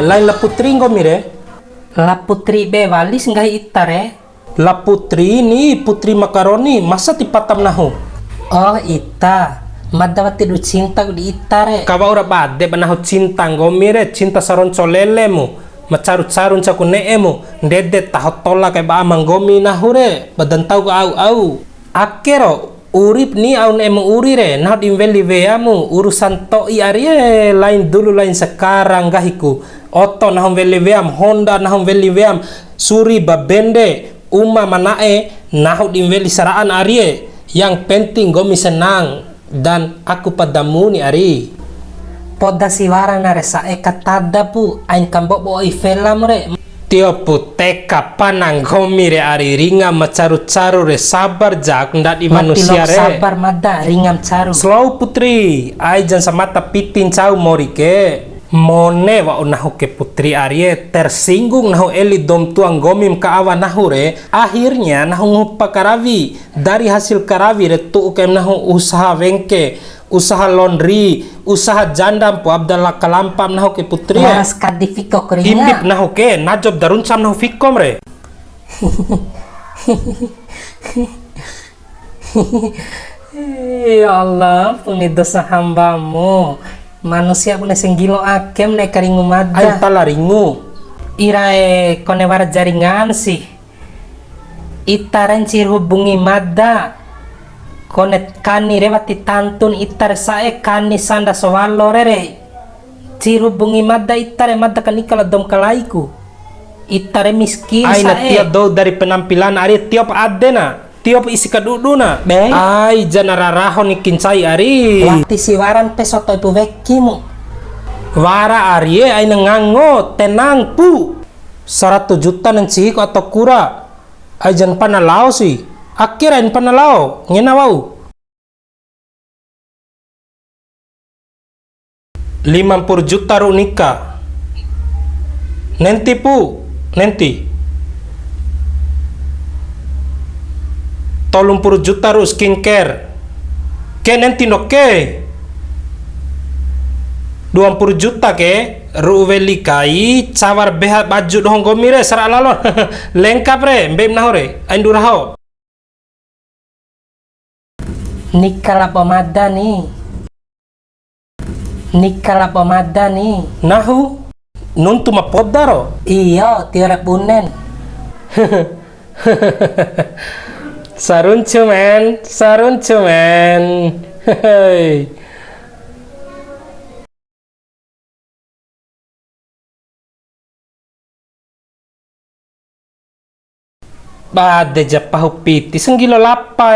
Lain la putri ngomire. La putri be walis nggak itare? La putri ini putri makaroni, masa tipatam nahu? Oh ita, madawati du cinta di itare. Kawa ora bade banahu cinta ngomire, cinta saron colelemu. Macarut-carun caku neemu, ndede tahot tola kay ba manggomi nahure, badan tau au. Akero urip ni au neemu urire, nah dimveli veamu urusan to i arie lain dulu lain sekarang gahiku. Oto nahum veli veam, Honda nahum veli veam, Suri babende, Uma manae nahu dimveli saraan arie. Yang penting gomi senang dan aku padamu ni ari. Poda siwara na resa katada pu ain kambok bo film re. Tio pu teka panang gomi re ari ringam macaru-caru re sabar jak ndak di manusia re. Sabar mada ringam caru. Slow putri, ai jan samata pitin cau mori ke. Mone wa unahu ke putri Arye tersinggung nahu eli dom tuang gomim ka awa nahu re. Akhirnya nahu ngupa karavi dari hasil karavi re tu kem nahu usaha wengke, usaha laundry, usaha jandam pu Abdallah kalampam nahu ke putri. Mas kadifiko keringa. Imbip nahu ke najob daruncam nahu fikom re. Ya Allah, puni dosa hambamu. Manusia punya senggilo akem nek karingu mada. Ayo talaringu. Irae konewar jaringan sih. Itaren cir hubungi mada. Konet kani rewati tantun itar sae kani sanda sowalo rere. Cir hubungi mada itare mada kanikala dom kalaiku. Itare miskin sae. Ay tiap do dari penampilan ari tiap adena. Tiap isi kaduduna. Ay janararahon ikin cai ari. Waktu siwaran pesoto ibu vekimu. Wara ari ay nangango tenang pu. 100 juta nanti atau kura. Ay jan panalao sih. Akhiran panalao ngenawau. 50 juta ru nikah. Nanti pu, nanti. 30 juta ru skincare. Ke nanti no ke. 20 juta ke ru veli kai cawar behat baju dohong gomire sara lalon. Lengkap re, mbem nahore. Ainduraho. Nikala pemada nih. Nikala pemada nih. Nahu nuntu mapodaro. Iya, tiara punen. Saruncu men. Hei. Bade japahu piti senggilo lapa